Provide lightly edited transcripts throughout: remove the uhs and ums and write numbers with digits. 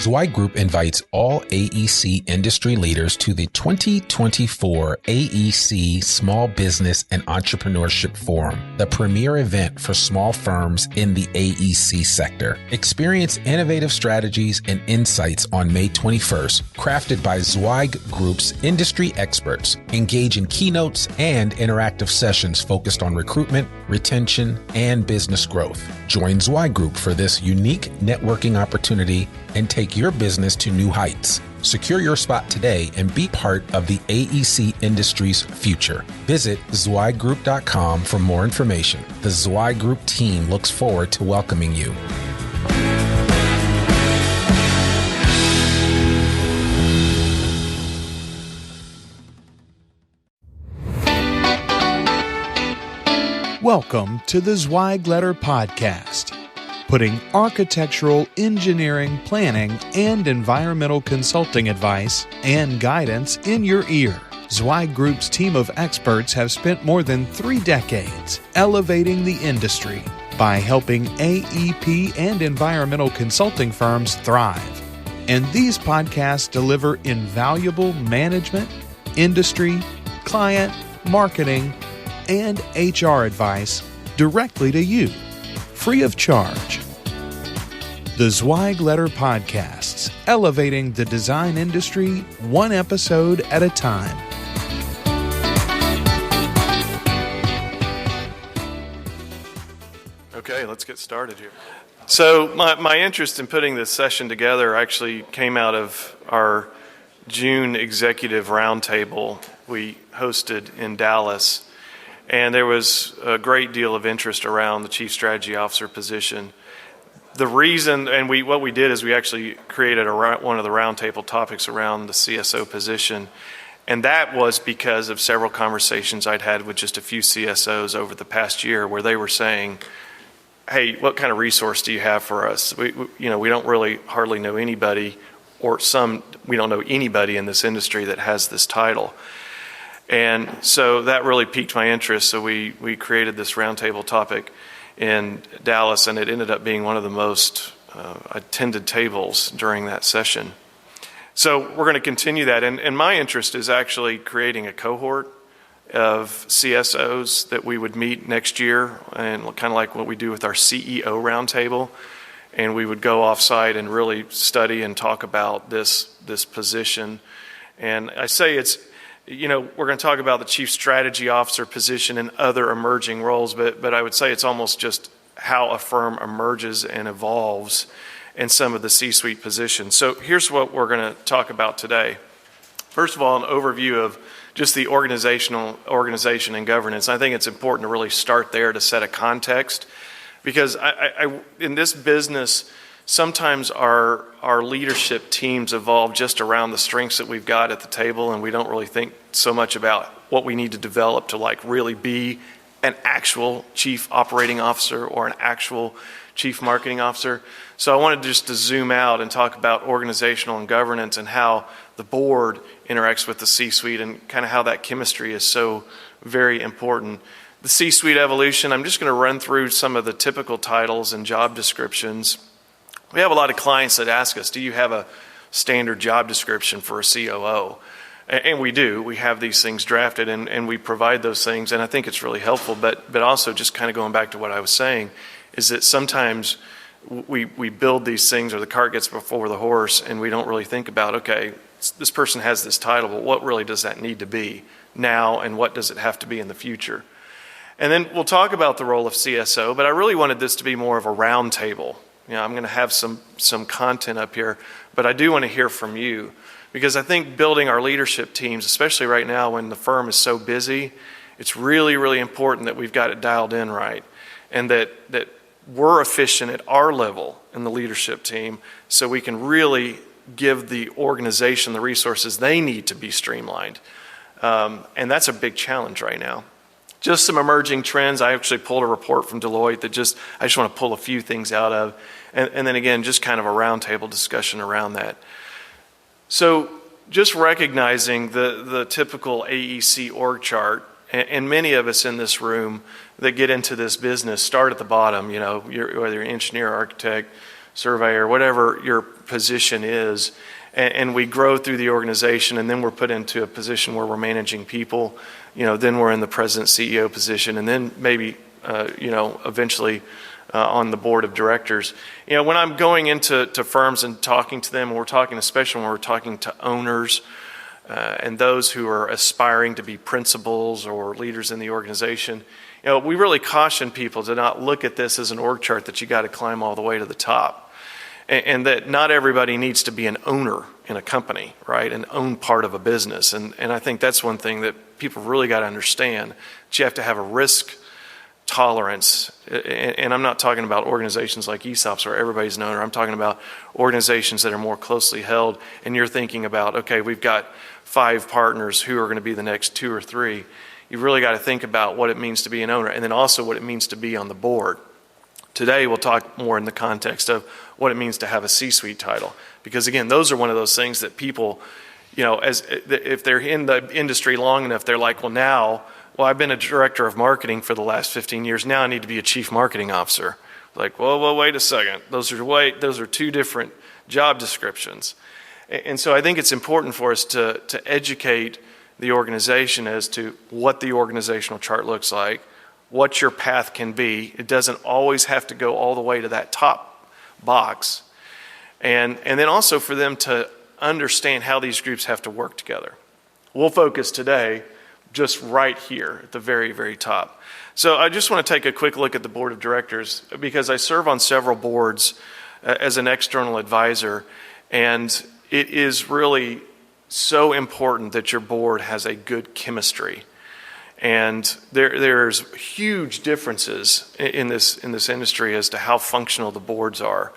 Zweig Group invites all AEC industry leaders to the 2024 AEC Small Business and Entrepreneurship Forum, the premier event for small firms in the AEC sector. Experience innovative strategies and insights on May 21st, crafted by Zweig Group's industry experts. Engage in keynotes and interactive sessions focused on recruitment, retention, and business growth. Join Zweig Group for this unique networking opportunity and take your business to new heights. Secure your spot today and be part of the AEC industry's future. Visit zweiggroup.com for more information. The Zweig Group team looks forward to welcoming you. Welcome to the Zweig Letter Podcast, putting architectural, engineering, planning, and environmental consulting advice and guidance in your ear. Zweig Group's team of experts have spent more than 3 decades elevating the industry by helping AEP and environmental consulting firms thrive. And these podcasts deliver invaluable management, industry, client, marketing, and HR advice directly to you, free of charge. The Zweig Letter Podcasts, elevating the design industry one episode at a time. Okay, let's get started here. So my interest in putting this session together actually came out of our June executive roundtable we hosted in Dallas. And there was a great deal of interest around the Chief Strategy Officer position. The reason, and what we did is we actually created one of the roundtable topics around the CSO position, and that was because of several conversations I'd had with just a few CSOs over the past year where they were saying, hey, what kind of resource do you have for us? We don't really hardly know anybody, we don't know anybody in this industry that has this title. And so that really piqued my interest. So we created this roundtable topic in Dallas, and it ended up being one of the most attended tables during that session. So we're going to continue that. And my interest is actually creating a cohort of CSOs that we would meet next year, and kind of like what we do with our CEO roundtable. And we would go offsite and really study and talk about this position. And I say we're going to talk about the Chief Strategy Officer position and other emerging roles, but I would say it's almost just how a firm emerges and evolves in some of the C-suite positions. So here's what we're going to talk about today. First of all, an overview of just the organization and governance. I think it's important to really start there to set a context, because I in this business, sometimes our leadership teams evolve just around the strengths that we've got at the table, and we don't really think so much about what we need to develop to really be an actual chief operating officer or an actual chief marketing officer. So I wanted just to zoom out and talk about organizational and governance and how the board interacts with the C-suite and kind of how that chemistry is so very important. The C-suite evolution, I'm just going to run through some of the typical titles and job descriptions. We have a lot of clients that ask us, do you have a standard job description for a COO? And we do. We have these things drafted and we provide those things, and I think it's really helpful. But also just kind of going back to what I was saying is that sometimes we build these things, or the cart gets before the horse, and we don't really think about, okay, this person has this title, but what really does that need to be now, and what does it have to be in the future? And then we'll talk about the role of CSO, but I really wanted this to be more of a round table. I'm going to have some content up here, but I do want to hear from you, because I think building our leadership teams, especially right now when the firm is so busy, it's really, really important that we've got it dialed in right, and that we're efficient at our level in the leadership team so we can really give the organization the resources they need to be streamlined. And that's a big challenge right now. Just some emerging trends. I actually pulled a report from Deloitte that I just want to pull a few things out of. And then again, just kind of a roundtable discussion around that. So just recognizing the typical AEC org chart, and many of us in this room that get into this business start at the bottom, whether you're an engineer, architect, surveyor, whatever your position is, and we grow through the organization, and then we're put into a position where we're managing people, then we're in the president CEO position, and then maybe, eventually on the board of directors. When I'm going into firms and talking to them, we're talking, especially when we're talking to owners and those who are aspiring to be principals or leaders in the organization, we really caution people to not look at this as an org chart that you got to climb all the way to the top, and that not everybody needs to be an owner in a company, right, and own part of a business. And I think that's one thing that people really got to understand, that you have to have a risk tolerance. And I'm not talking about organizations like ESOPs where everybody's an owner. I'm talking about organizations that are more closely held, and you're thinking about, okay, we've got 5 partners who are going to be the next 2 or 3. You've really got to think about what it means to be an owner, and then also what it means to be on the board. Today we'll talk more in the context of what it means to have a C-suite title, because again, those are one of those things that people, if they're in the industry long enough, they're like, well, I've been a director of marketing for the last 15 years. Now I need to be a chief marketing officer. Like, well, wait a second. Those are 2 different job descriptions. And so I think it's important for us to educate the organization as to what the organizational chart looks like, what your path can be. It doesn't always have to go all the way to that top box. And then also for them to understand how these groups have to work together. We'll focus today just right here at the very, very top. So I just want to take a quick look at the board of directors, because I serve on several boards as an external advisor, and it is really so important that your board has a good chemistry. And there's huge differences in this industry as to how functional the boards are.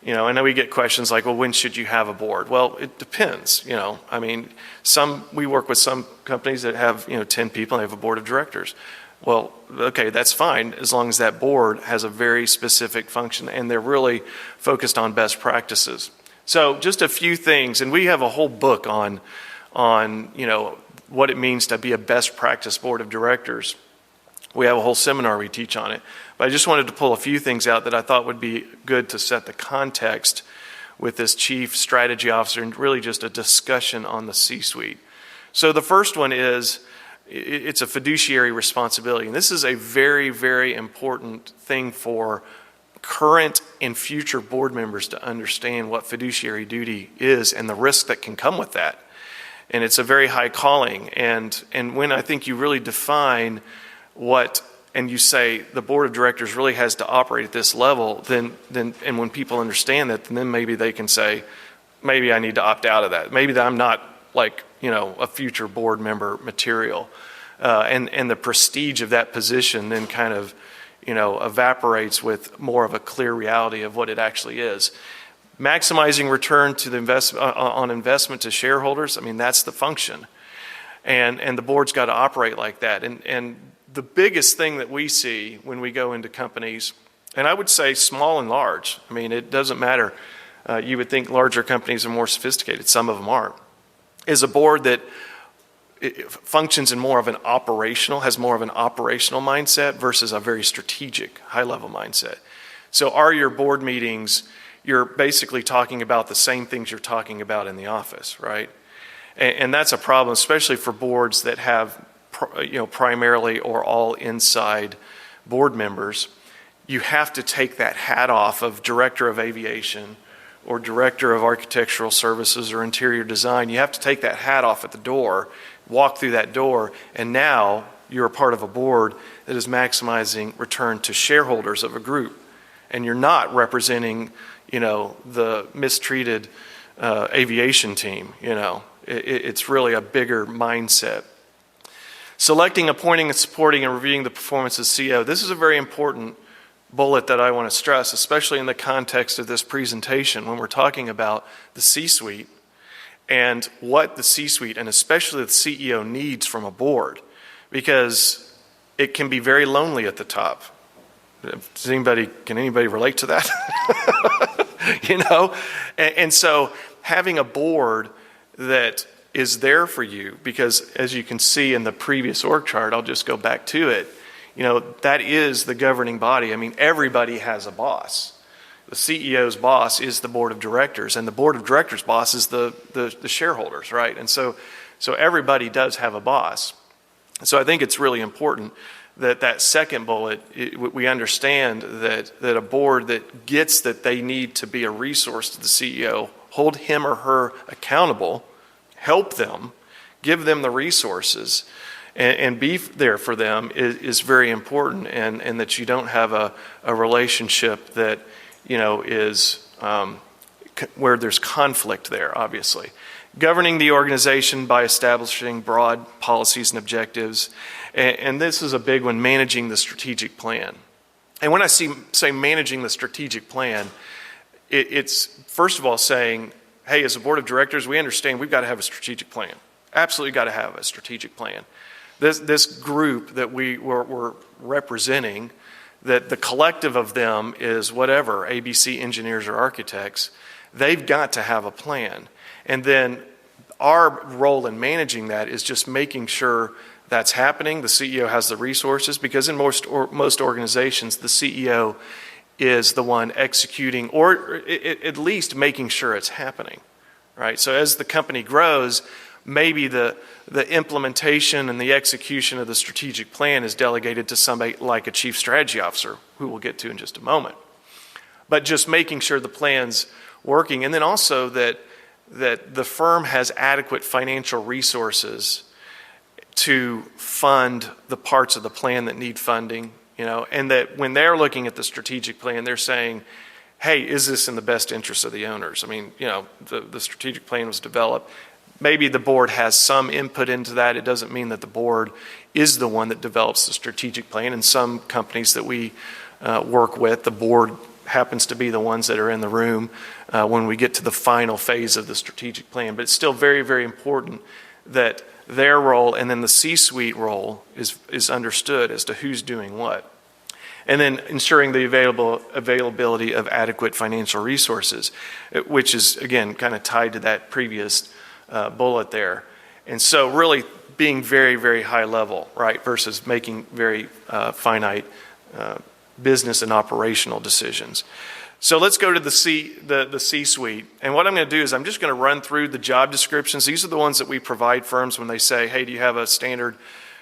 I know we get questions like, well, when should you have a board? Well, it depends. We work with some companies that have 10 people and they have a board of directors. Well, okay, that's fine as long as that board has a very specific function and they're really focused on best practices. So just a few things, and we have a whole book on what it means to be a best practice board of directors. We have a whole seminar we teach on it. But I just wanted to pull a few things out that I thought would be good to set the context with this chief strategy officer, and really just a discussion on the C-suite. So the first one is, it's a fiduciary responsibility. And this is a very, very important thing for current and future board members to understand what fiduciary duty is and the risk that can come with that. And it's a very high calling. And when I think you really define and you say the board of directors really has to operate at this level, then when people understand that, then maybe they can say, maybe I need to opt out of that. Maybe that I'm not a future board member material. And the prestige of that position then kind of, evaporates with more of a clear reality of what it actually is. Maximizing return to the investment to shareholders, that's the function. And the board's got to operate like that. And the biggest thing that we see when we go into companies, and I would say small and large, it doesn't matter. You would think larger companies are more sophisticated. Some of them aren't. Is a board that functions in has more of an operational mindset versus a very strategic, high-level mindset. So are your board meetings, you're basically talking about the same things you're talking about in the office, right? And that's a problem, especially for boards that have primarily or all inside board members. You have to take that hat off of director of aviation or director of architectural services or interior design. You have to take that hat off at the door, walk through that door, and now you're a part of a board that is maximizing return to shareholders of a group. And you're not representing, the mistreated aviation team. It's really a bigger mindset. Selecting, appointing, and supporting and reviewing the performance of CEO. This is a very important bullet that I want to stress, especially in the context of this presentation when we're talking about the C-suite and what the C-suite and especially the CEO needs from a board, because it can be very lonely at the top. Can anybody relate to that? And so having a board that is there for you, because as you can see in the previous org chart, I'll just go back to it, that is the governing body. Everybody has a boss. The CEO's boss is the board of directors, and the board of directors' boss is the shareholders, right? And so everybody does have a boss. So I think it's really important that second bullet, we understand that a board that gets that they need to be a resource to the CEO, hold him or her accountable, help them, give them the resources, and be there for them is very important, and that you don't have a relationship that, is where there's conflict there, obviously. Governing the organization by establishing broad policies and objectives. And this is a big one, managing the strategic plan. And when I say managing the strategic plan, it's first of all saying, hey, as a board of directors, we understand we've got to have a strategic plan. Absolutely got to have a strategic plan. This group that we're representing, that the collective of them is whatever, ABC engineers or architects, they've got to have a plan. And then our role in managing that is just making sure that's happening. The CEO has the resources, because in most organizations, the CEO is the one executing, or at least making sure it's happening, right? So as the company grows, maybe the implementation and the execution of the strategic plan is delegated to somebody like a chief strategy officer, who we'll get to in just a moment. But just making sure the plan's working, and then also that the firm has adequate financial resources to fund the parts of the plan that need funding, and that when they're looking at the strategic plan, they're saying, hey, is this in the best interest of the owners? I mean, the strategic plan was developed. Maybe the board has some input into that. It doesn't mean that the board is the one that develops the strategic plan. In some companies that we work with, the board happens to be the ones that are in the room when we get to the final phase of the strategic plan. But it's still very, very important that their role and then the C-suite role is understood as to who's doing what. And then ensuring the availability of adequate financial resources, which is, again, kind of tied to that previous bullet there. And so really being very, very high level, right, versus making very finite business and operational decisions. So let's go to the C-suite. And what I'm going to do is I'm just going to run through the job descriptions. These are the ones that we provide firms when they say, hey, do you have a standard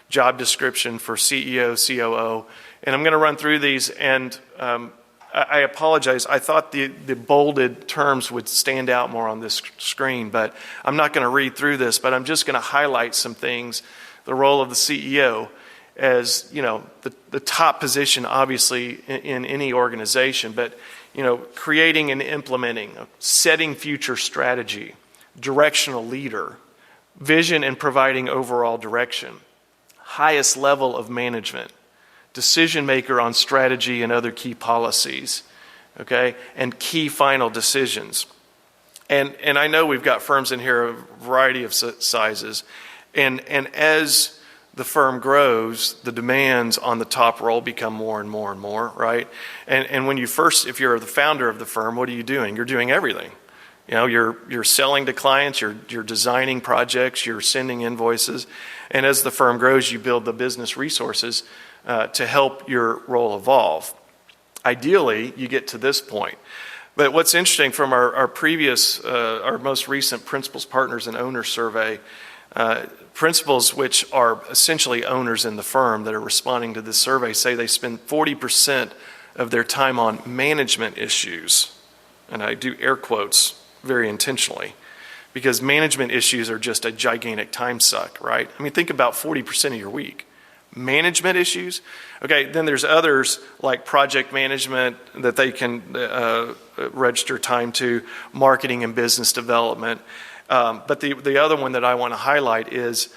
job description for CEO, COO? And I'm going to run through these. And I apologize. I thought the bolded terms would stand out more on this screen, but I'm not going to read through this, but I'm just going to highlight some things. The role of the CEO as, the top position, obviously, in any organization, but creating and implementing, setting future strategy, directional leader, vision and providing overall direction, highest level of management, decision maker on strategy and other key policies, okay, and key final decisions. And I know we've got firms in here of a variety of sizes, and as the firm grows, the demands on the top role become more and more and more, right? And when if you're the founder of the firm, what are you doing? You're doing everything. You're selling to clients, you're designing projects, you're sending invoices. And as the firm grows, you build the business resources to help your role evolve. Ideally, you get to this point. But what's interesting from our most recent principals, partners, and owners survey, principals, which are essentially owners in the firm that are responding to this survey, say they spend 40% of their time on management issues. And I do air quotes very intentionally, because management issues are just a gigantic time suck, right? I mean, think about 40% of your week. Management issues? Okay, then there's others like project management that they can register time to, marketing and business development. But the other one that I want to highlight is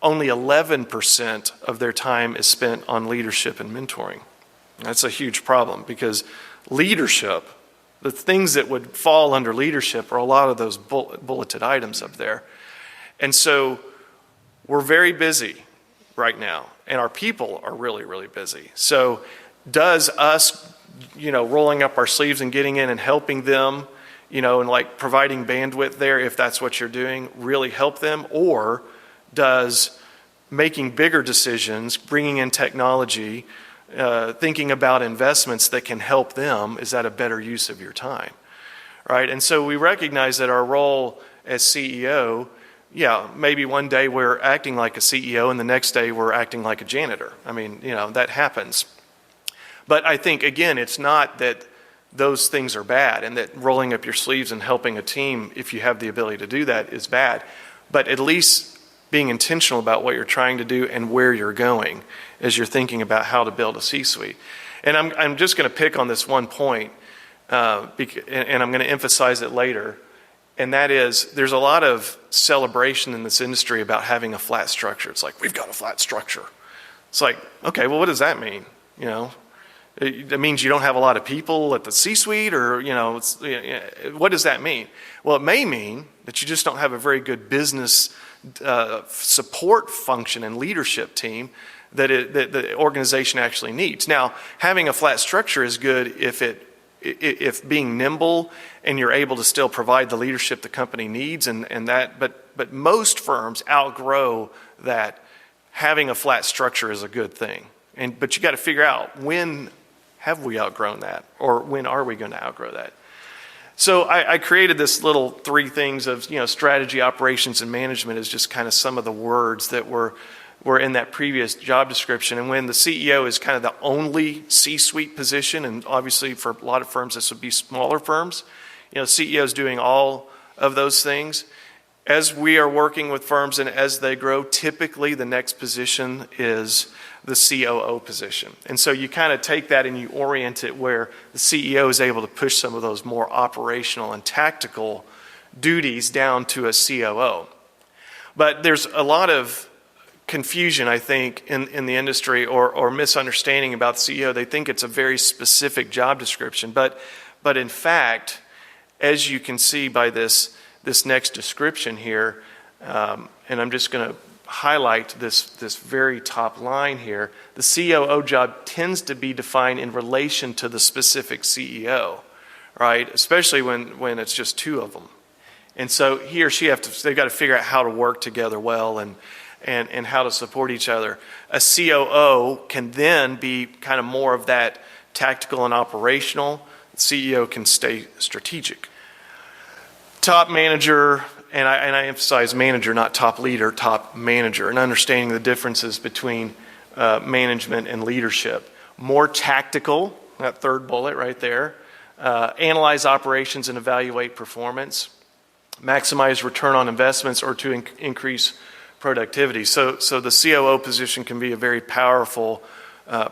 only 11% of their time is spent on leadership and mentoring. That's a huge problem, because leadership, the things that would fall under leadership are a lot of those bulleted items up there. And so we're very busy right now, and our people are really, really busy. So does us, rolling up our sleeves and getting in and helping them, and like providing bandwidth there, if that's what you're doing, really help them? Or does making bigger decisions, bringing in technology, thinking about investments that can help them, is that a better use of your time, right? And so we recognize that our role as CEO, maybe one day we're acting like a CEO and the next day we're acting like a janitor. I mean, that happens. But I think, again, it's not that those things are bad and that rolling up your sleeves and helping a team, if you have the ability to do that, is bad. But at least being intentional about what you're trying to do and where you're going as you're thinking about how to build a C-suite. And I'm just going to pick on this one point, and I'm going to emphasize it later, and that is there's a lot of celebration in this industry about having a flat structure. It's like, we've got a flat structure. It's like, okay, well, what does that mean? It means you don't have a lot of people at the C-suite, or, what does that mean? Well, it may mean that you just don't have a very good business support function and leadership team that the organization actually needs. Now, having a flat structure is good if being nimble and you're able to still provide the leadership the company needs, but most firms outgrow that. Having a flat structure is a good thing. But you got to figure out, when have we outgrown that, or when are we going to outgrow that? So I created this little 3 things of, strategy, operations, and management is just kind of some of the words that were in that previous job description. And when the CEO is kind of the only C-suite position, and obviously for a lot of firms this would be smaller firms, CEO is doing all of those things. As we are working with firms and as they grow, typically the next position is the COO position. And so you kind of take that and you orient it where the CEO is able to push some of those more operational and tactical duties down to a COO. But there's a lot of confusion, I think, in the industry or misunderstanding about the CEO. They think it's a very specific job description. But in fact, as you can see by this next description here, and I'm just going to highlight this very top line here, the COO job tends to be defined in relation to the specific CEO, right? Especially when it's just 2 of them. And so he or she they've got to figure out how to work together well and how to support each other. A COO can then be kind of more of that tactical and operational. The CEO can stay strategic. Top manager, and I emphasize manager, not top leader, top manager, and understanding the differences between management and leadership. More tactical, that 3rd bullet right there. Analyze operations and evaluate performance. Maximize return on investments or to increase productivity. So the COO position can be a very powerful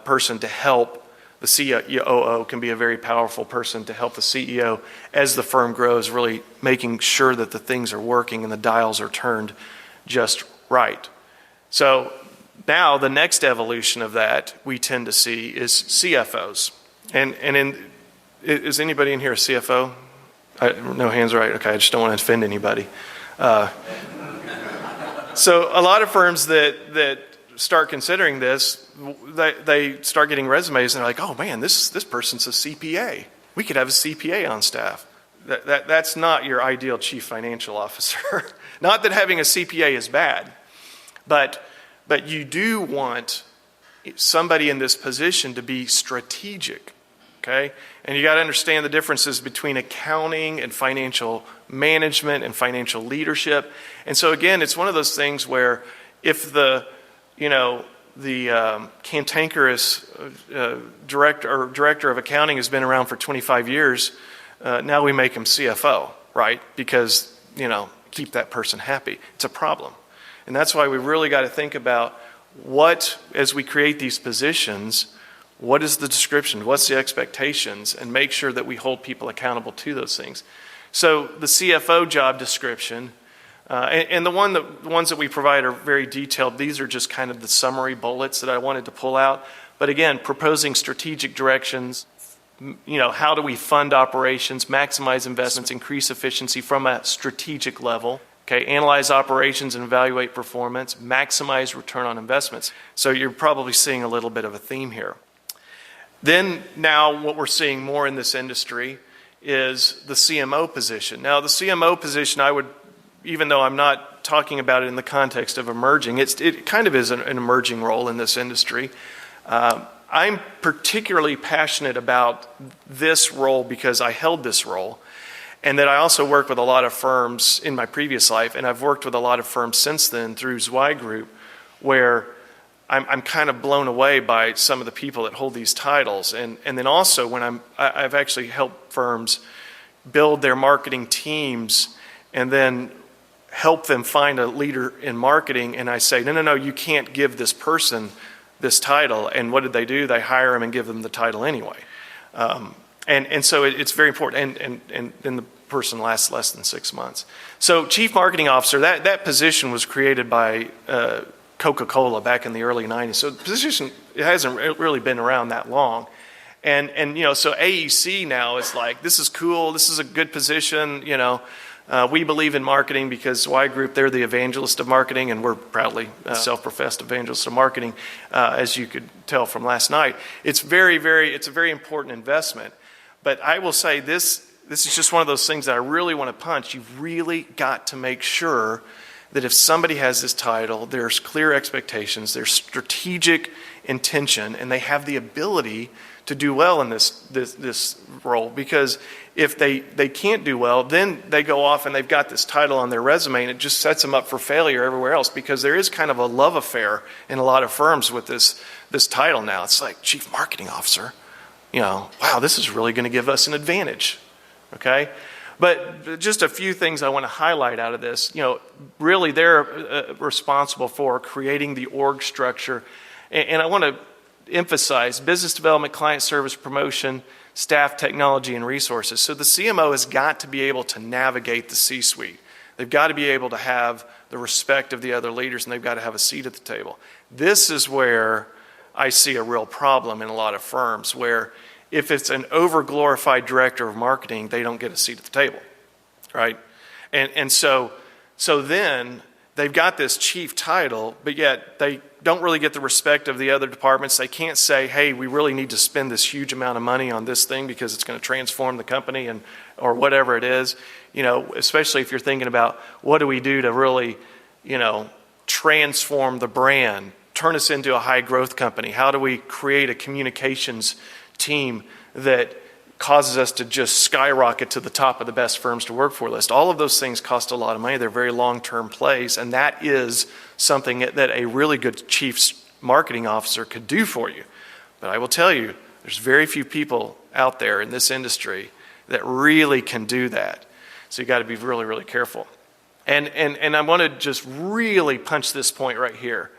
person to help. The COO can be a very powerful person to help the CEO as the firm grows, really making sure that the things are working and the dials are turned just right. So now the next evolution of that we tend to see is CFOs. Is anybody in here a CFO? No hands, right? Okay, I just don't want to offend anybody. So a lot of firms that start considering this, they start getting resumes and they're like, oh man, this person's a CPA. We could have a CPA on staff. That's not your ideal chief financial officer. Not that having a CPA is bad, but you do want somebody in this position to be strategic, okay? And you got to understand the differences between accounting and financial management and financial leadership. And so again, it's one of those things where if the cantankerous director of accounting has been around for 25 years, now we make him CFO, right? Because, keep that person happy. It's a problem. And that's why we really got to think about as we create these positions, what is the description? What's the expectations? And make sure that we hold people accountable to those things. So the CFO job description, and the ones that we provide are very detailed. These are just kind of the summary bullets that I wanted to pull out. But again, proposing strategic directions, how do we fund operations, maximize investments, increase efficiency from a strategic level. Okay, analyze operations and evaluate performance, maximize return on investments. So you're probably seeing a little bit of a theme here. Then now what we're seeing more in this industry is the CMO position. Now the CMO position, even though I'm not talking about it in the context of emerging, it kind of is an emerging role in this industry. I'm particularly passionate about this role because I held this role, and that I also worked with a lot of firms in my previous life, and I've worked with a lot of firms since then through Zwei Group, where I'm kind of blown away by some of the people that hold these titles. And then also when I've actually helped firms build their marketing teams and then help them find a leader in marketing, and I say, no, you can't give this person this title. And what did they do? They hire them and give them the title anyway. And so it's very important. And then the person lasts less than 6 months. So Chief Marketing Officer, that position was created by Coca-Cola back in the early 90s. So the position, it hasn't really been around that long. And so AEC now is like, this is cool, this is a good position, we believe in marketing because Zwei Group, they're the evangelist of marketing, and we're proudly self-professed evangelists of marketing, as you could tell from last night. It's a very important investment. But I will say this is just one of those things that I really want to punch. You've really got to make sure that if somebody has this title, there's clear expectations, there's strategic intention, and they have the ability to do well in this role. Because if they can't do well, then they go off and they've got this title on their resume, and it just sets them up for failure everywhere else, because there is kind of a love affair in a lot of firms with this title now. It's like Chief Marketing Officer. Wow, this is really going to give us an advantage. Okay? But just a few things I want to highlight out of this. Really they're responsible for creating the org structure. And I want to emphasize business development, client service, promotion, staff, technology, and resources. So the CMO has got to be able to navigate the C-suite. They've got to be able to have the respect of the other leaders, and they've got to have a seat at the table. This is where I see a real problem in a lot of firms, where if it's an over-glorified director of marketing, they don't get a seat at the table, right? And so then they've got this chief title, but yet they don't really get the respect of the other departments. They can't say, hey, we really need to spend this huge amount of money on this thing because it's going to transform the company or whatever it is. Especially if you're thinking about what do we do to really, transform the brand, turn us into a high growth company. How do we create a communications team that causes us to just skyrocket to the top of the best firms to work for list? All of those things cost a lot of money. They're very long-term plays, and that is something that a really good chief marketing officer could do for you. But I will tell you, there's very few people out there in this industry that really can do that. So you got to be really, really careful. And I want to just really punch this point right here.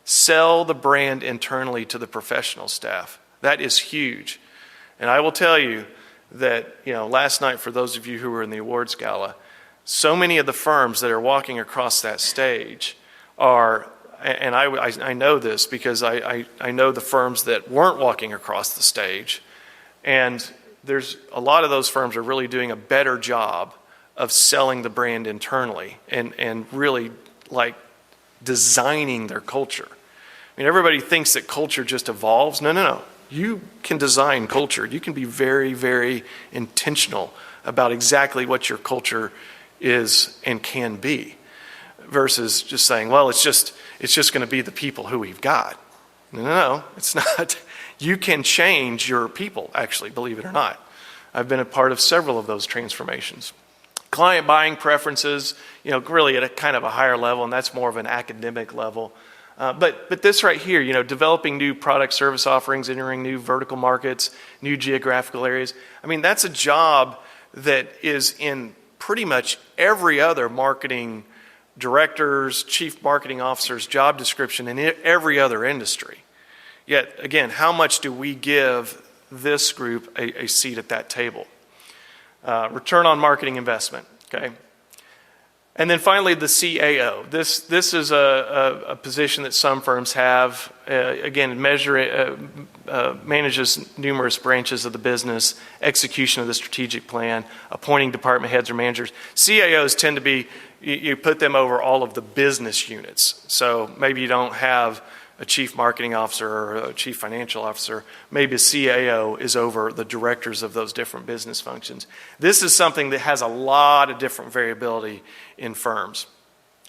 Sell the brand internally to the professional staff. That is huge. And I will tell you that, last night, for those of you who were in the awards gala, so many of the firms that are walking across that stage are, and I know this because I know the firms that weren't walking across the stage, and there's a lot of those firms are really doing a better job of selling the brand internally and really like designing their culture. Everybody thinks that culture just evolves. No. You can design culture. You can be very, very intentional about exactly what your culture is and can be, versus just saying, well, it's just going to be the people who we've got. No, it's not. You can change your people, actually, believe it or not. I've been a part of several of those transformations. Client buying preferences, really at a kind of a higher level, and that's more of an academic level. But this right here, developing new product service offerings, entering new vertical markets, new geographical areas. That's a job that is in pretty much every other marketing director's, chief marketing officer's job description in every other industry. Yet, again, how much do we give this group a seat at that table? Return on marketing investment, okay? And then finally, the CAO. This is a position that some firms have. Again, manages numerous branches of the business, execution of the strategic plan, appointing department heads or managers. CAOs tend to be, you put them over all of the business units. So maybe you don't have a chief marketing officer or a chief financial officer. Maybe a CAO is over the directors of those different business functions. This is something that has a lot of different variability in firms.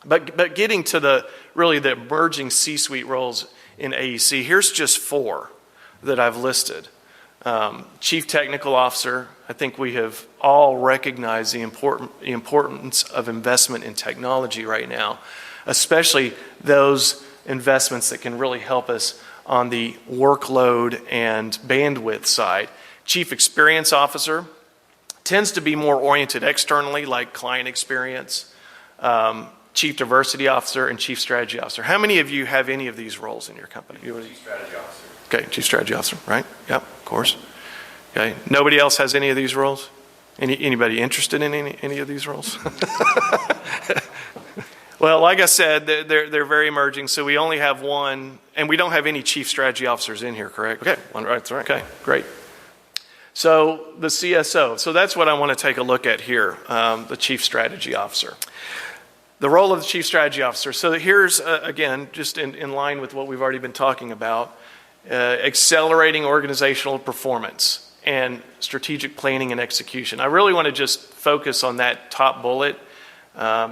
But getting to the emerging C-suite roles in AEC, here's just 4 that I've listed. Chief Technical Officer, I think we have all recognized the importance of investment in technology right now, especially those investments that can really help us on the workload and bandwidth side. Chief Experience Officer tends to be more oriented externally, like client experience. Chief Diversity Officer and Chief Strategy Officer. How many of you have any of these roles in your company? Chief Strategy Officer. Okay, Chief Strategy Officer, right? Yep, of course. Okay, nobody else has any of these roles? Anybody interested in any of these roles? Well, like I said, they're very emerging, so we only have one, and we don't have any Chief Strategy Officers in here, correct? Okay, that's right. Okay, great. So the CSO, so that's what I want to take a look at here, the Chief Strategy Officer. The role of the Chief Strategy Officer. So here's, again, just in line with what we've already been talking about, accelerating organizational performance and strategic planning and execution. I really want to just focus on that top bullet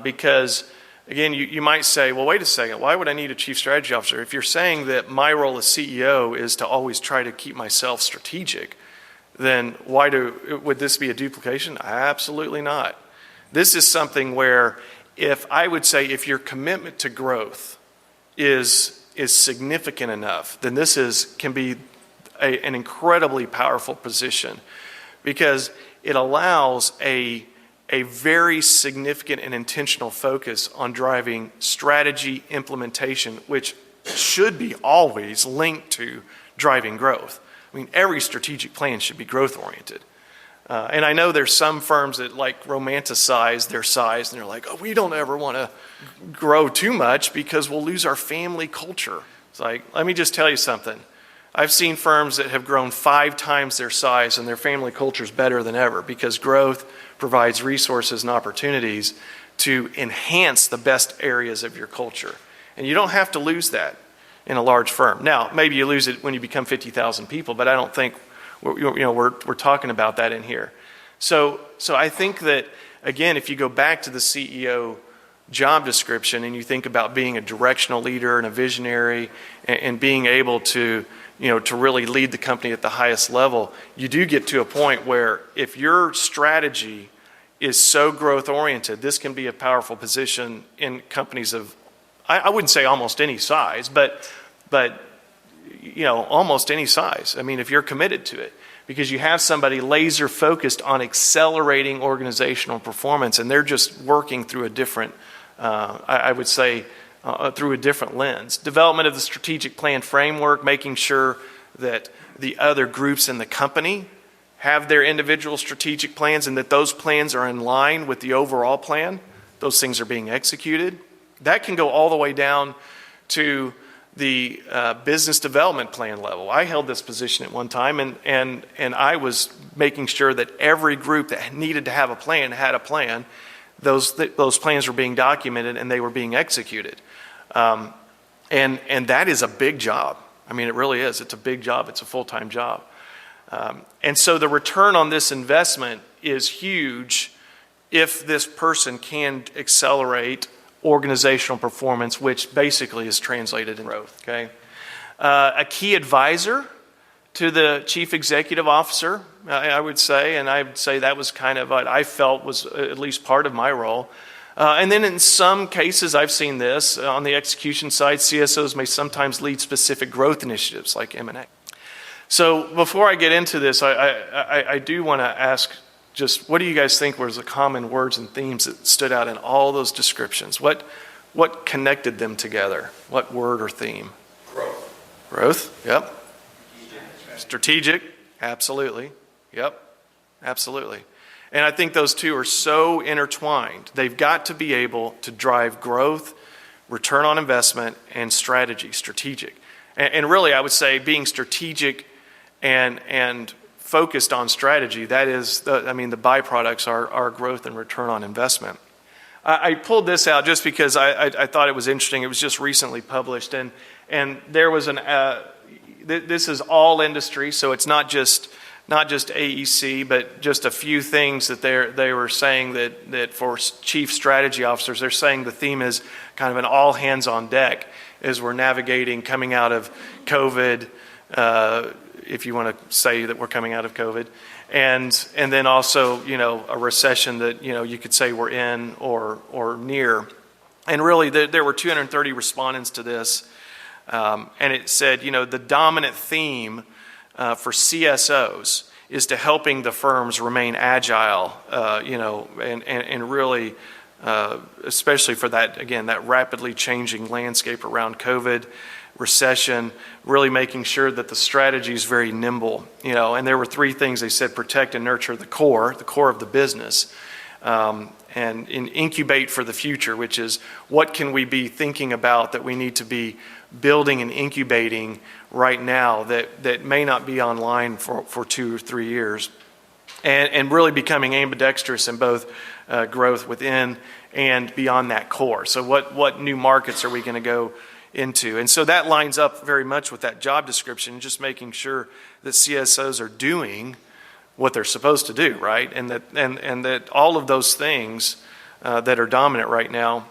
because, again, you might say, well, wait a second, why would I need a Chief Strategy Officer? If you're saying that my role as CEO is to always try to keep myself strategic, then would this be a duplication? Absolutely not. This is something where if your commitment to growth is significant enough, then this can be an incredibly powerful position because it allows a very significant and intentional focus on driving strategy implementation, which should be always linked to driving growth. I mean, every strategic plan should be growth-oriented. And I know there's some firms that like romanticize their size and they're like, oh, we don't ever want to grow too much because we'll lose our family culture. It's like, let me just tell you something. I've seen firms that have grown 5 times their size and their family culture is better than ever because growth provides resources and opportunities to enhance the best areas of your culture. And you don't have to lose that in a large firm. Now, maybe you lose it when you become 50,000 people, but I don't think we're talking about that in here. So I think that, again, if you go back to the CEO job description and you think about being a directional leader and a visionary and being able to really lead the company at the highest level, you do get to a point where if your strategy is so growth oriented, this can be a powerful position in companies of, I wouldn't say almost any size, but almost any size. I mean, if you're committed to it, because you have somebody laser focused on accelerating organizational performance, and they're just working through a different, through a different lens. Development of the strategic plan framework, making sure that the other groups in the company have their individual strategic plans and that those plans are in line with the overall plan. Those things are being executed. That can go all the way down to the business development plan level. I held this position at one time, and I was making sure that every group that needed to have a plan had a plan. Those plans were being documented and they were being executed. And that is a big job. I mean, it really is. It's a big job. It's a full-time job. And so the return on this investment is huge if this person can accelerate organizational performance, which basically is translated in growth. Okay, a key advisor to the chief executive officer, I would say, and I would say that was kind of what I felt was at least part of my role. And then in some cases, I've seen this on the execution side. CSOs may sometimes lead specific growth initiatives like M&A. So before I get into this, I do want to ask, just what do you guys think was the common words and themes that stood out in all those descriptions? What connected them together? What word or theme? Growth, yep. Strategic, absolutely. Yep, absolutely. And I think those two are so intertwined. They've got to be able to drive growth, return on investment, and strategic. And really, I would say being strategic and focused on strategy, that is, the byproducts are growth and return on investment. I pulled this out just because I thought it was interesting. It was just recently published, and there was this is all industry, so it's not just AEC, but just a few things that they were saying that for chief strategy officers, they're saying the theme is kind of an all hands on deck as we're navigating coming out of COVID, if you want to say that we're coming out of COVID, and then also, a recession that, you could say we're in or near. And really, there were 230 respondents to this, and it said, the dominant theme for CSOs is to helping the firms remain agile, and really, especially for that rapidly changing landscape around COVID, recession, really making sure that the strategy is very nimble, and there were three things they said: protect and nurture the core of the business, and incubate for the future, which is what can we be thinking about that we need to be building and incubating right now that may not be online for 2 or 3 years, and really becoming ambidextrous in both growth within and beyond that core. So what new markets are we going to go into? And so that lines up very much with that job description, just making sure that CSOs are doing what they're supposed to do, right? And that all of those things that are dominant right now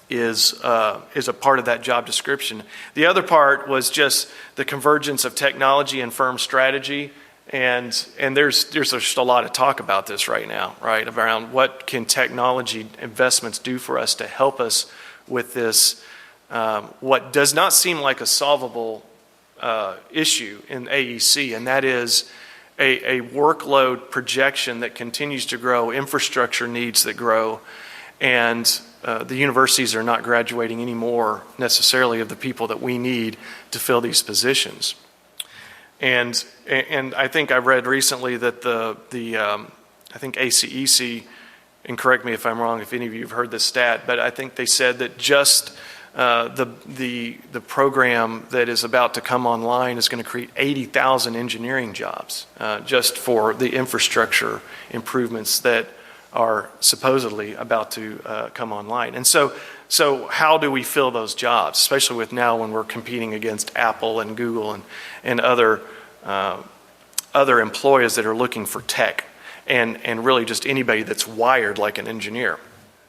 is a part of that job description. The other part was just the convergence of technology and firm strategy, and there's just a lot of talk about this right now, right? Around what can technology investments do for us to help us with this, what does not seem like a solvable issue in AEC, and that is a workload projection that continues to grow, infrastructure needs that grow, and the universities are not graduating anymore necessarily of the people that we need to fill these positions. And I think I read recently that I think ACEC, and correct me if I'm wrong if any of you have heard this stat, but I think they said that just the program that is about to come online is going to create 80,000 engineering jobs just for the infrastructure improvements that are supposedly about to come online. And so how do we fill those jobs, especially with now when we're competing against Apple and Google and other employers that are looking for tech and really just anybody that's wired like an engineer.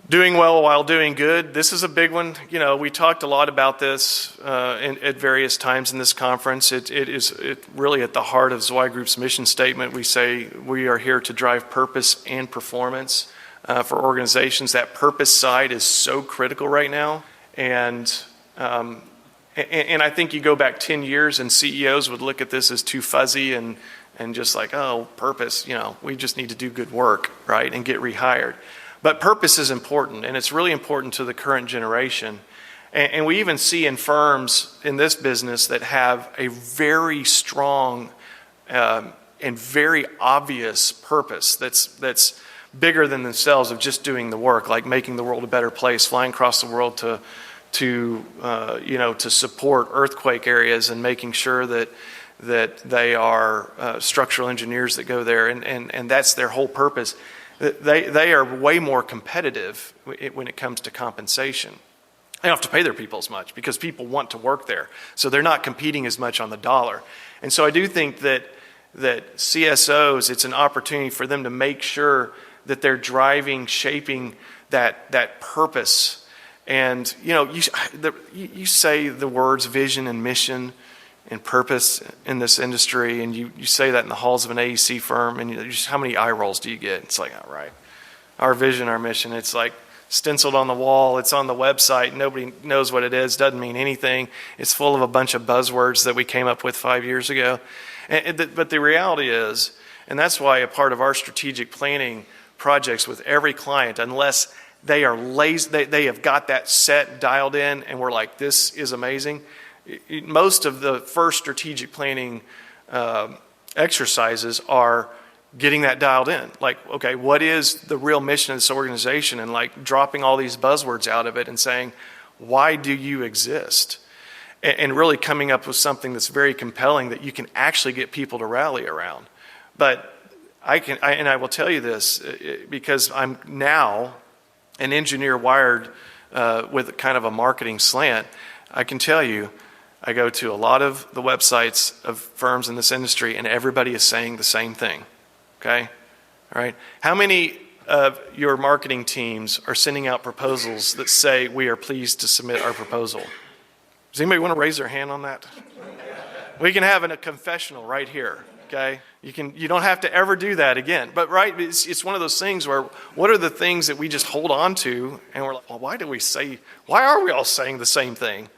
Doing well while doing good. This is a big one. We talked a lot about this at various times in this conference. It is really at the heart of Zwei Group's mission statement. We say we are here to drive purpose and performance for organizations. That purpose side is so critical right now. And I think you go back 10 years and CEOs would look at this as too fuzzy and just like, oh, purpose, we just need to do good work, right, and get rehired. But purpose is important, and it's really important to the current generation. And we even see in firms in this business that have a very strong and very obvious purpose that's bigger than themselves of just doing the work, like making the world a better place, flying across the world to support earthquake areas and making sure that they are structural engineers that go there, and that's their whole purpose. They are way more competitive when it comes to compensation. They don't have to pay their people as much because people want to work there. So they're not competing as much on the dollar. And so I do think that CSOs, it's an opportunity for them to make sure that they're driving, shaping that purpose. And, you say the words vision and mission and purpose in this industry, and you say that in the halls of an AEC firm, and just how many eye rolls do you get? It's like, all right, our vision, our mission, it's like stenciled on the wall, it's on the website, nobody knows what it is, doesn't mean anything, it's full of a bunch of buzzwords that we came up with 5 years ago. But the reality is, and that's why a part of our strategic planning projects with every client, unless they are lazy, they have got that set, dialed in, and we're like, this is amazing. Most of the first strategic planning exercises are getting that dialed in. Like, okay, what is the real mission of this organization? And like dropping all these buzzwords out of it and saying, why do you exist? And really coming up with something that's very compelling that you can actually get people to rally around. But I will tell you this because I'm now an engineer wired with kind of a marketing slant. I can tell you, I go to a lot of the websites of firms in this industry, and everybody is saying the same thing, okay? All right. How many of your marketing teams are sending out proposals that say, we are pleased to submit our proposal? Does anybody want to raise their hand on that? We can have a confessional right here, okay? You don't have to ever do that again. But right, it's one of those things where what are the things that we just hold on to and we're like, well, why are we all saying the same thing?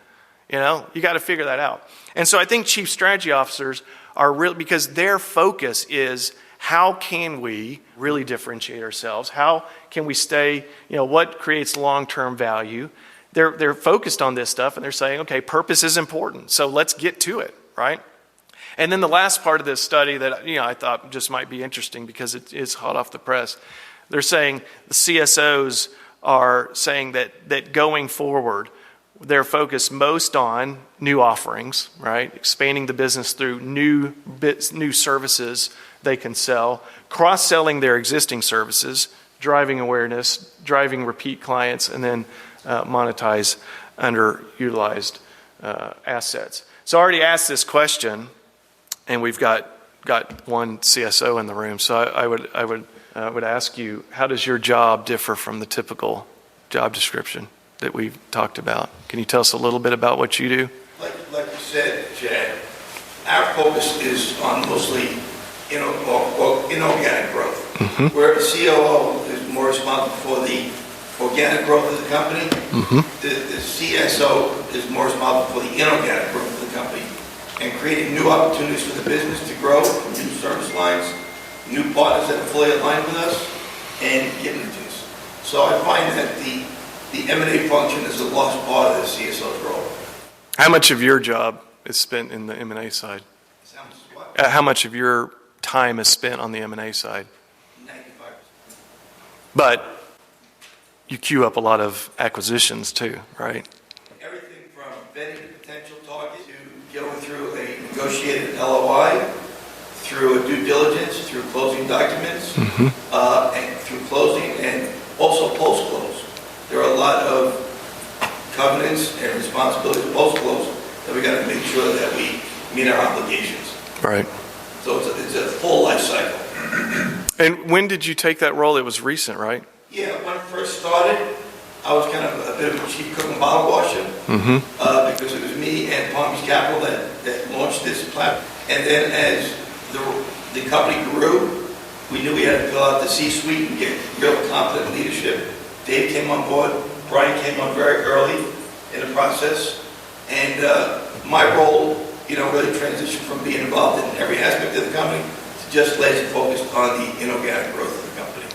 You got to figure that out. And so I think chief strategy officers are real because their focus is how can we really differentiate ourselves? How can we stay, what creates long-term value? They're focused on this stuff and they're saying, okay, purpose is important. So let's get to it, right? And then the last part of this study that I thought just might be interesting because it is hot off the press. They're saying the CSOs are saying that going forward, they're focused most on new offerings, right? Expanding the business through new services they can sell, cross-selling their existing services, driving awareness, driving repeat clients, and then monetize underutilized assets. So I already asked this question, and we've got one CSO in the room. So I would ask you, how does your job differ from the typical job description that we've talked about? Can you tell us a little bit about what you do? Like you said, Chad, our focus is on mostly inorganic growth. Mm-hmm. Where the COO is more responsible for the organic growth of the company, the CSO is more responsible for the inorganic growth of the company and creating new opportunities for the business to grow, new service lines, new partners that are fully aligned with us, and getting into this. So I find that the M&A function is a large part of the CSO's role. How much of your job is spent in the M&A side? How much of your time is spent on the M&A side? 95%. But you queue up a lot of acquisitions too, right? Everything from vetting a potential target to going through a negotiated LOI, through a due diligence, through closing documents, and through closing, and also post-close. There are a lot of covenants and responsibilities post-close that we got to make sure that we meet our obligations. Right. So it's a full life cycle. And when did you take that role? It was recent, right? Yeah, when I first started, I was kind of a bit of a chief cook and bottle washer because it was me and Palm Beach Capital that launched this platform. And then as the company grew, we knew we had to fill out the C-suite and get real competent leadership. Dave came on board. Brian came on very early in the process. And my role, really transitioned from being involved in every aspect of the company to just laser focused on the inorganic growth of the company.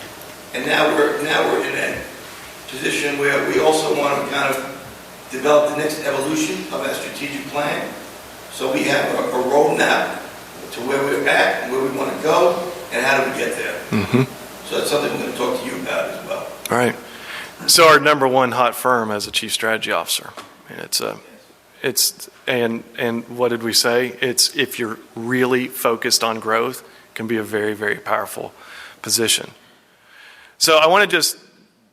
And now we're in a position where we also want to kind of develop the next evolution of our strategic plan. So we have a roadmap to where we're at, and where we want to go, and how do we get there. So that's something we're going to talk to you about as well. All right. So our number one hot firm as a chief strategy officer. And what did we say? It's if you're really focused on growth, it can be a very, very powerful position. So I want to just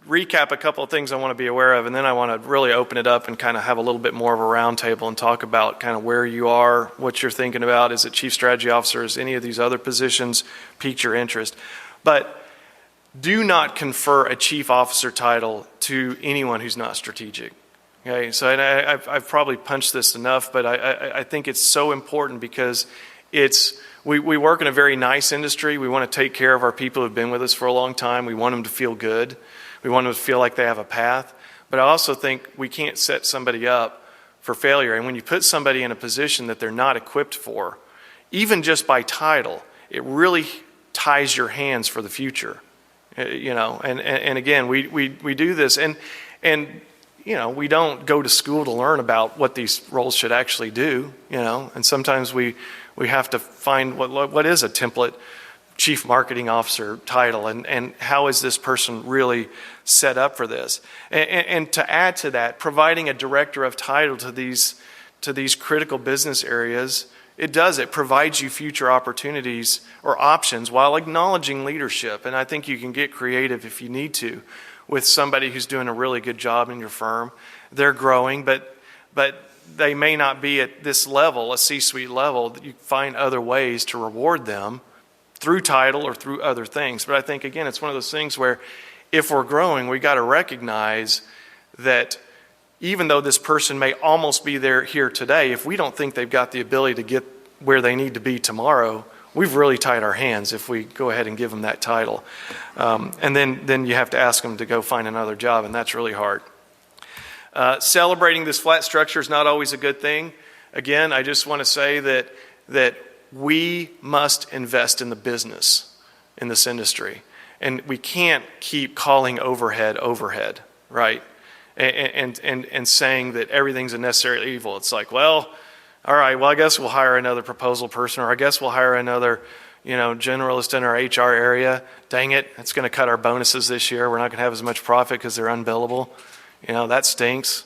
recap a couple of things I want to be aware of, and then I want to really open it up and kind of have a little bit more of a roundtable and talk about kind of where you are, what you're thinking about. Is it chief strategy officer? Is any of these other positions piqued your interest? But do not confer a chief officer title to anyone who's not strategic. Okay, so I've probably punched this enough, but I think it's so important because we work in a very nice industry. We want to take care of our people who've been with us for a long time. We want them to feel good. We want them to feel like they have a path. But I also think we can't set somebody up for failure. And when you put somebody in a position that they're not equipped for, even just by title, it really ties your hands for the future. And again, we do this, and we don't go to school to learn about what these roles should actually do, and sometimes we have to find what is a template chief marketing officer title, and how is this person really set up for this? And to add to that, providing a director of title to these critical business areas, it provides you future opportunities or options while acknowledging leadership. And I think you can get creative if you need to with somebody who's doing a really good job in your firm. They're growing, but they may not be at this level, a C-suite level. You find other ways to reward them through title or through other things. But I think, again, it's one of those things where if we're growing, we got to recognize that even though this person may almost be here today, if we don't think they've got the ability to get where they need to be tomorrow, we've really tied our hands if we go ahead and give them that title. And then you have to ask them to go find another job, and that's really hard. Celebrating this flat structure is not always a good thing. Again, I just want to say that we must invest in the business in this industry. And we can't keep calling overhead, right? And saying that everything's a necessary evil. It's like, well, all right, well, I guess we'll hire another proposal person, or I guess we'll hire another, generalist in our HR area. Dang it, it's going to cut our bonuses this year. We're not going to have as much profit because they're unbillable. That stinks.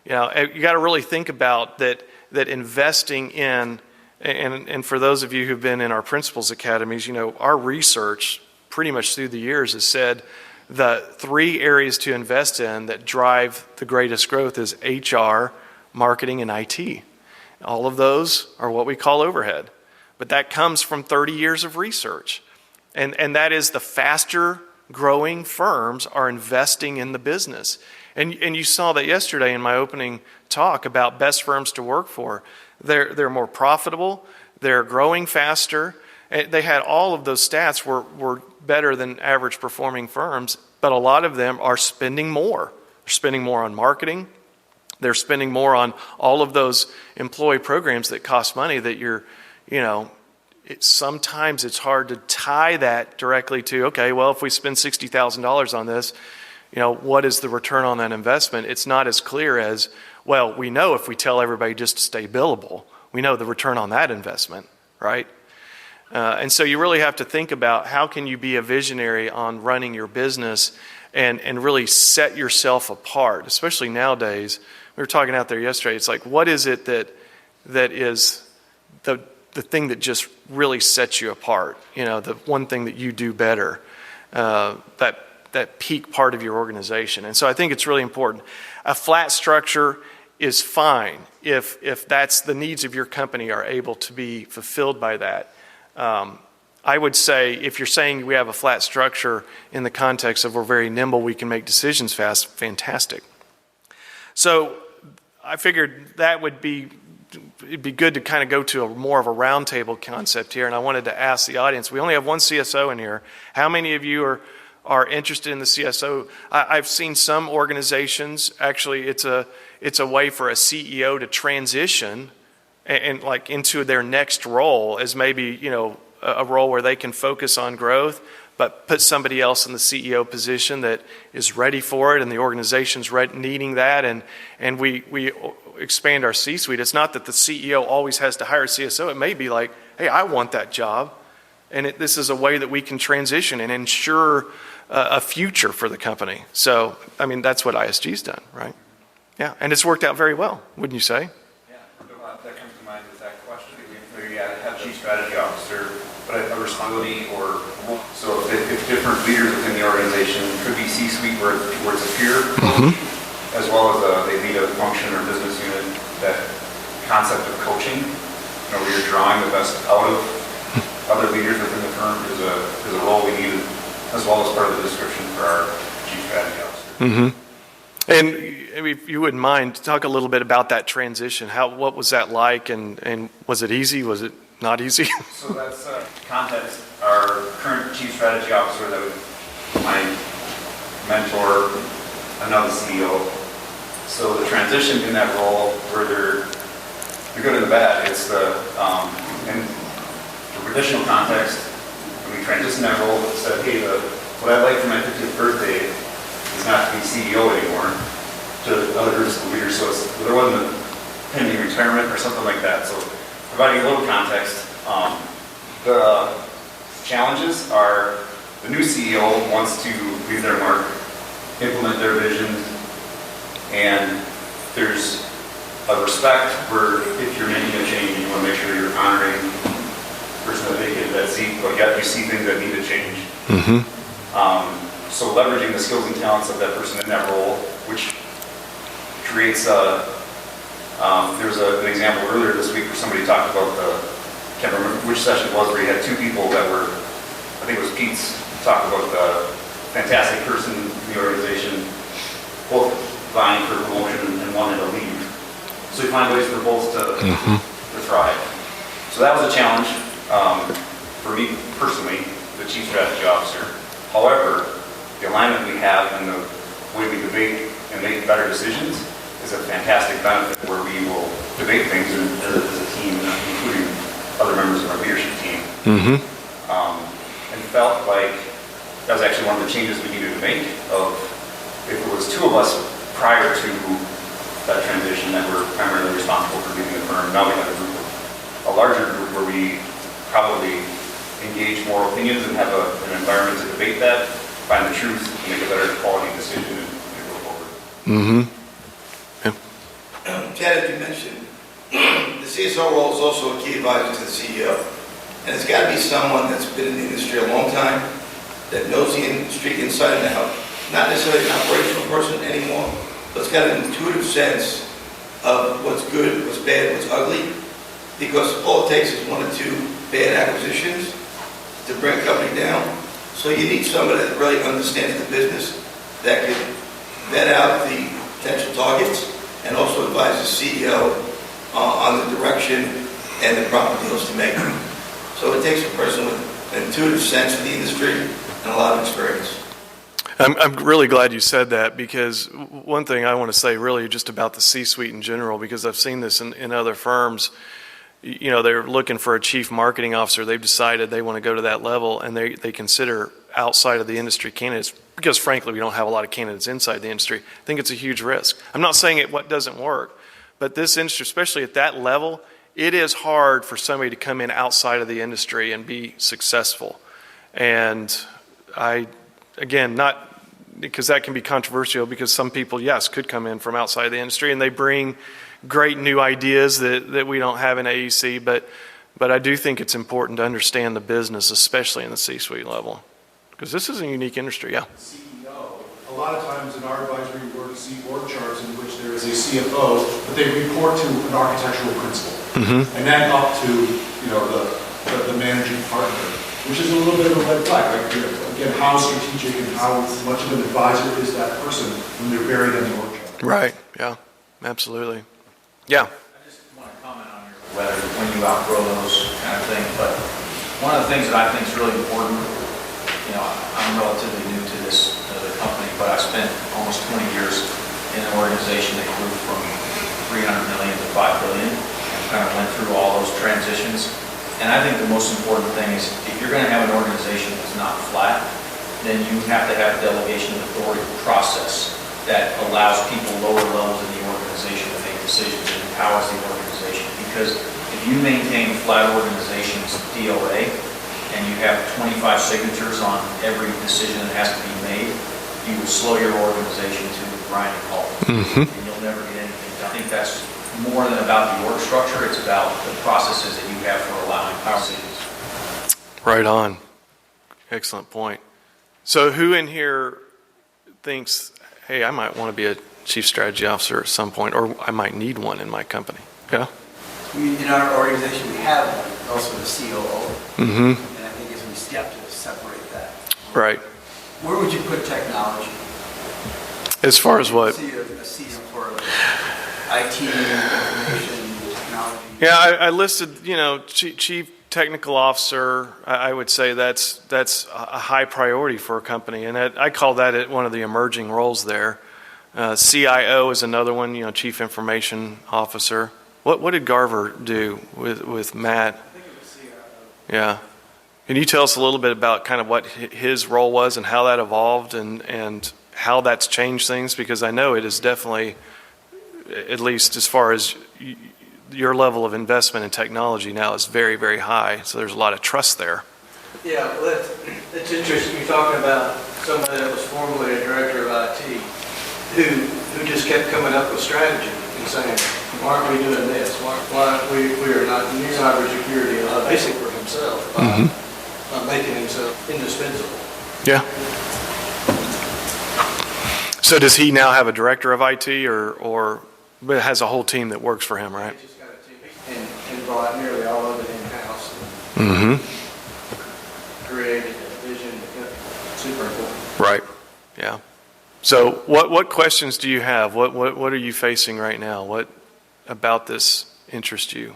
You got to really think about that investing in, and for those of you who've been in our principals academies, our research pretty much through the years has said the 3 areas to invest in that drive the greatest growth is HR, marketing, and IT. All of those are what we call overhead. But that comes from 30 years of research. And that is the faster growing firms are investing in the business. And you saw that yesterday in my opening talk about best firms to work for. They're more profitable, they're growing faster. They had all of those stats were better than average performing firms, but a lot of them are spending more. They're spending more on marketing. They're spending more on all of those employee programs that cost money that sometimes it's hard to tie that directly to, okay, well, if we spend $60,000 on this, what is the return on that investment? It's not as clear as, well, we know if we tell everybody just to stay billable, we know the return on that investment, right? And so you really have to think about how can you be a visionary on running your business and really set yourself apart, especially nowadays. We were talking out there yesterday. It's like, what is it that is the thing that just really sets you apart? The one thing that you do better, that peak part of your organization. And so I think it's really important. A flat structure is fine if that's the needs of your company are able to be fulfilled by that. I would say if you're saying we have a flat structure in the context of we're very nimble, we can make decisions fast, fantastic. So I figured it'd be good to kind of go to more of a roundtable concept here, and I wanted to ask the audience. We only have one CSO in here. How many of you are interested in the CSO? I've seen some organizations, actually it's a way for a CEO to transition and like into their next role as maybe, a role where they can focus on growth, but put somebody else in the CEO position that is ready for it, and the organization's needing that, and we expand our C-suite. It's not that the CEO always has to hire a CSO. It may be like, hey, I want that job, and this is a way that we can transition and ensure a future for the company. So, that's what ISG's done, right? Yeah, and it's worked out very well, wouldn't you say? Yeah, that comes to mind with that question. We have chief strategy officer, but a responsibility so if different leaders within the organization could be C-suite where it's a peer, as well as they lead a function or business unit, that concept of coaching, where you're drawing the best out of other leaders within the firm is a role we need, as well as part of the description for our chief strategy officer. And if you wouldn't mind, talk a little bit about that transition. What was that like, and was it easy? Was it not easy? So that's context. Our current chief strategy officer, that was my mentor, another CEO. So the transition in that role, where they're good and the bad, it's in the traditional context, when we transitioned that role, it said, hey, what I'd like for my 50th birthday is not to be CEO anymore, to other groups of leaders. So there wasn't a pending retirement or something like that. So providing a little context, the challenges are the new CEO wants to leave their mark, implement their vision, and there's a respect where if you're making a change, you want to make sure you're honoring the person that vacated that seat, but yet you see things that need to change. So leveraging the skills and talents of that person in that role, which creates there was an example earlier this week where somebody talked about I can't remember which session it was, where you had 2 people that were, I think it was Pete's, talk about the fantastic person in the organization, both vying for promotion and wanting to leave. So you find ways for both to thrive. So that was a challenge for me personally, the Chief Strategy Officer. However, the alignment we have and the way we debate and make better decisions is a fantastic benefit where we will debate things as a team, including other members of our leadership team. And felt like that was actually one of the changes we needed to make. Of if it was two of us prior to that transition that were primarily responsible for leading the firm, now we have a larger group where we probably engage more opinions and have an environment to debate that, find the truth, make a better quality decision, and go forward. Chad, as you mentioned, the CSO role is also a key advisor to the CEO. And it's got to be someone that's been in the industry a long time, that knows the industry inside and out. Not necessarily an operational person anymore, but it's got an intuitive sense of what's good, what's bad, what's ugly. Because all it takes is one or two bad acquisitions to bring a company down. So you need somebody that really understands the business, that can vet out the potential targets, and also advise the CEO on the direction and the proper deals to make. So it takes a person with an intuitive sense of the industry and a lot of experience. I'm really glad you said that, because one thing I want to say really just about the C-suite in general, because I've seen this in other firms. You know, they're looking for a chief marketing officer. They've decided they want to go to that level, and they consider outside of the industry candidates, because frankly we don't have a lot of candidates inside the industry. I think it's a huge risk. I'm not saying it doesn't work, but this industry, especially at that level, it is hard for somebody to come in outside of the industry and be successful. And again, not because that can be controversial, because some people, yes, could come in from outside the industry and they bring great new ideas that we don't have in AEC, but I do think it's important to understand the business, especially in the C-suite level, because this is a unique industry. Yeah. CEO, a lot of times in our advisory work, see org charts in which there is a CFO, but they report to an architectural principal, and then up to the managing partner, which is a little bit of a red flag. Like, again, how strategic and how much of an advisor is that person when they're buried in the org chart? Right. Yeah. Absolutely. Yeah. I just want to comment on whether when you outgrow those kind of things, but one of the things that I think is really important, I'm relatively new to the company, but I spent almost 20 years in an organization that grew from 300 million to 5 billion, and kind of went through all those transitions. And I think the most important thing is, if you're going to have an organization that's not flat, then you have to have a delegation of authority process that allows people lower levels in the organization to make decisions and empowers the organization. Because if you maintain a flat organization's DOA and you have 25 signatures on every decision that has to be made, you will slow your organization to a grinding halt. And you'll never get anything done. I think that's more than about the org structure, it's about the processes that you have for allowing power decisions. Right on. Excellent point. So who in here thinks, hey, I might want to be a chief strategy officer at some point, or I might need one in my company? Yeah. In our organization, we have also the COO, and I think as we have to separate that. Right. Where would you put technology? As far as what? See a CEO for IT, information, technology. Yeah, I listed, chief technical officer. I would say that's a high priority for a company, and I call that one of the emerging roles there. CIO is another one, chief information officer. What did Garver do with Matt? I think it was CIO. Yeah. Can you tell us a little bit about kind of what his role was and how that evolved and how that's changed things? Because I know it is definitely, at least as far as your level of investment in technology now is very, very high. So there's a lot of trust there. Yeah, well, that's interesting. You're talking about somebody that was formerly a director of IT who just kept coming up with strategy and saying, why aren't we doing this? Why we are not using cybersecurity basically for himself by making himself indispensable. Yeah. So does he now have a director of IT or has a whole team that works for him, right? He just got a team and brought nearly all of it in-house. Created a vision. Super important. Right. Yeah. So what questions do you have? What are you facing right now? What about this interests you?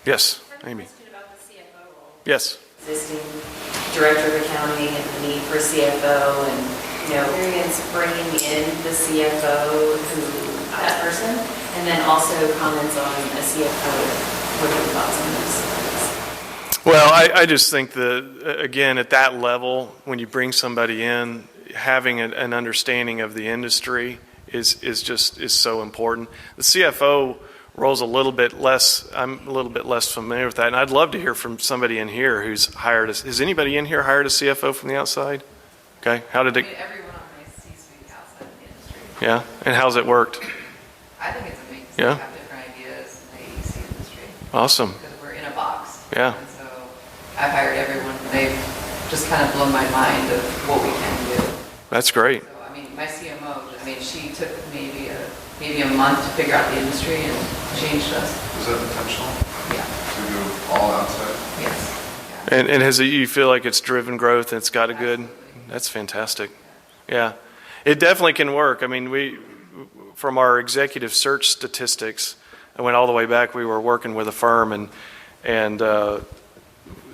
Yes, I have a Amy. question about Yes. Existing director of accounting and the need for a CFO and, experience bringing in the CFO, that person, and then also comments on a CFO. What are your thoughts on this? Well, I just think that, again, at that level, when you bring somebody in, having an understanding of the industry is so important. The CFO role's a little bit less, I'm a little bit less familiar with that, and I'd love to hear from somebody in here who's hired us. Has anybody in here hired a CFO from the outside? Okay, how did it? Everyone on my C-suite outside of the industry. Yeah, and how's it worked? I think it's amazing. Yeah. We have different ideas in the AEC industry. Awesome. Because we're in a box. Yeah. And so I've hired everyone. They've just kind of blown my mind of what we can do. That's great. So, my CMO, she took maybe a month to figure out the industry and changed us. Was that intentional? Yeah. To go all outside? Yes. And you feel like it's driven growth and it's got a good, Absolutely. that's fantastic. Yeah. It definitely can work. From our executive search statistics, I went all the way back. We were working with a firm and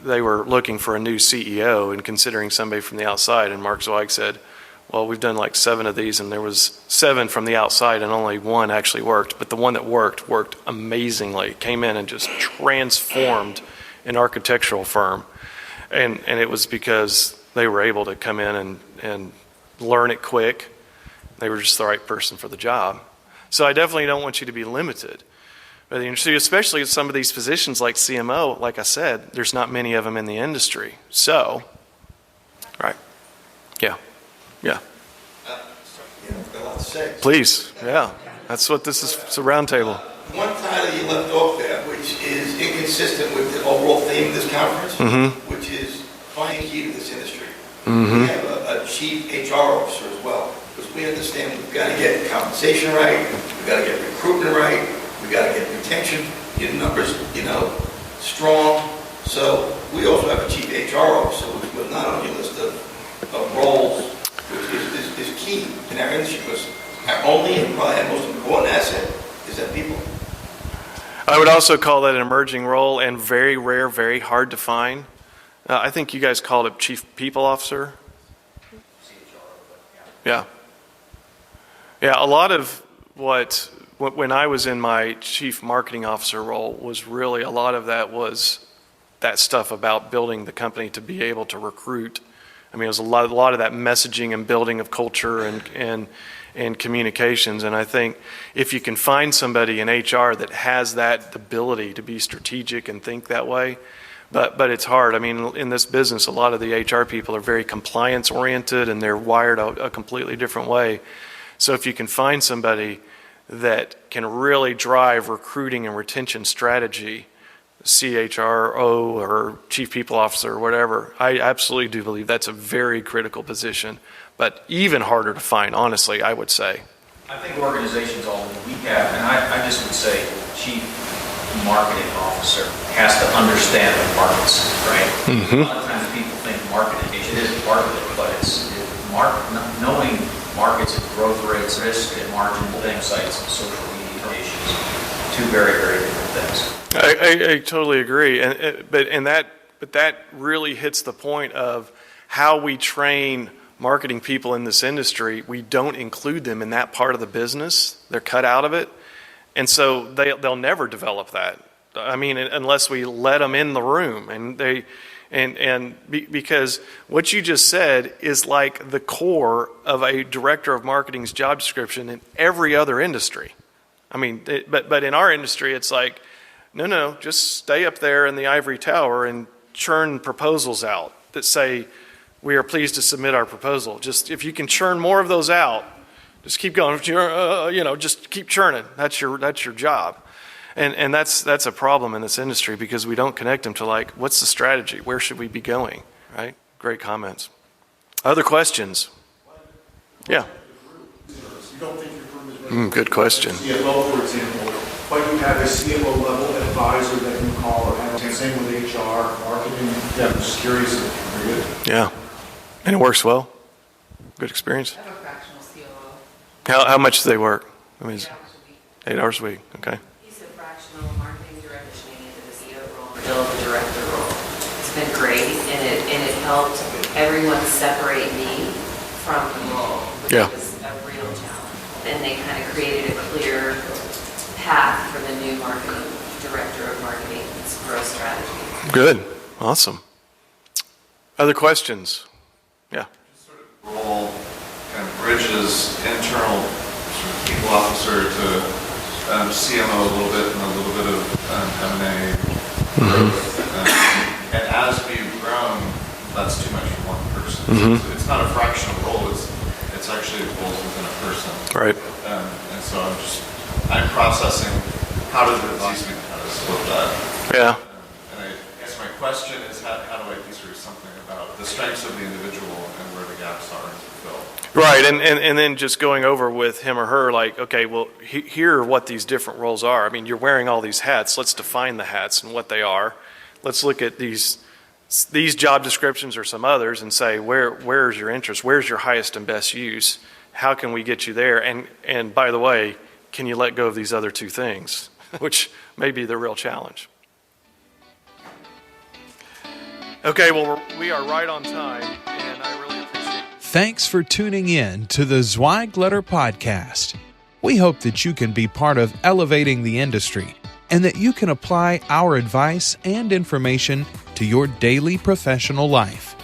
they were looking for a new CEO and considering somebody from the outside. And Mark Zweig said, well, we've done like 7 of these, and there was 7 from the outside, and only 1 actually worked. But the one that worked amazingly. Came in and just transformed an architectural firm, and it was because they were able to come in and learn it quick. They were just the right person for the job. So I definitely don't want you to be limited. But especially at some of these positions like CMO, like I said, there's not many of them in the industry. So, right, yeah. Yeah. Got a lot to say. Please. Yeah. That's what this is. It's a round table. One title you left off there, which is inconsistent with the overall theme of this conference, which is finding key to this industry. We have a chief HR officer as well, because we understand we've got to get compensation right, we've got to get recruitment right, we've got to get retention, numbers, strong. So we also have a chief HR officer, which was not on your list of roles, which is key in our industry, because our only and probably our most important asset is that people. I would also call that an emerging role and very rare, very hard to find. I think you guys called it Chief People Officer. Yeah. Yeah, a lot of when I was in my Chief Marketing Officer role was really a lot of that was that stuff about building the company to be able to recruit. It was a lot of that messaging and building of culture and communications. And I think if you can find somebody in HR that has that ability to be strategic and think that way, but it's hard. In this business, a lot of the HR people are very compliance oriented and they're wired a completely different way. So if you can find somebody that can really drive recruiting and retention strategy, CHRO or Chief People Officer or whatever, I absolutely do believe that's a very critical position, but even harder to find, honestly, I would say. I think organizations all we have, and I just would say Chief Marketing Officer has to understand the markets, right? A lot of times people think marketing, it is part of it, but knowing markets and growth rates, risk and margin, sites and social media relations, 2 very, very different things. I totally agree, but that really hits the point of how we train marketing people in this industry. We don't include them in that part of the business. They're cut out of it, and so they'll never develop that. Unless we let them in the room, because what you just said is like the core of a director of marketing's job description in every other industry. But in our industry, it's like, no, just stay up there in the ivory tower and churn proposals out that say, we are pleased to submit our proposal. Just if you can churn more of those out, just keep going. Just keep churning. That's your job, and that's a problem in this industry because we don't connect them to what's the strategy? Where should we be going? Right? Great comments. Other questions? Yeah. You don't think your firm is ready? Good question. CFO, for example, but you have a CFO level advisor that you call or have. Same with HR, marketing. Yeah, I'm just curious if you're good. Yeah, and it works well. Good experience. I have a fractional COO. How much do they work? 8 hours a week. 8 hours a week. Okay. He's a fractional marketing director changing into the CEO role, or the director role. It's been helped everyone separate me from the role, which Yeah. was a real challenge. And they kind of created a clear path for the new marketing director of marketing's growth strategy. Good. Awesome. Other questions? Yeah. Role kind of bridges internal sort of people officer to CMO a little bit and a little bit of M&A growth. And as we've grown, that's too much for one person. It's not a fractional role, it's actually roles within a person. Right. And so I'm processing how to split that. Yeah. And I guess my question is how do I do sort of something about the strengths of the individual and where the gaps are to fill? Right, and then just going over with him or her, like, okay, well, here are what these different roles are. I mean, you're wearing all these hats. Let's define the hats and what they are. Let's look at these job descriptions or some others and say, where's your interest? Where's your highest and best use? How can we get you there? And by the way, can you let go of these other two things, which may be the real challenge. Okay, well, we are right on time, and I really appreciate it. Thanks for tuning in to the Zweig Letter Podcast. We hope that you can be part of elevating the industry and that you can apply our advice and information to your daily professional life.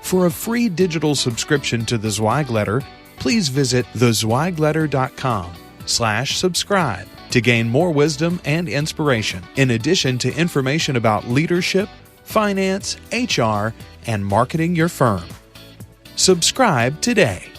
For a free digital subscription to the Zweig Letter, please visit thezweigletter.com/subscribe to gain more wisdom and inspiration, in addition to information about leadership, finance, HR, and marketing your firm. Subscribe today.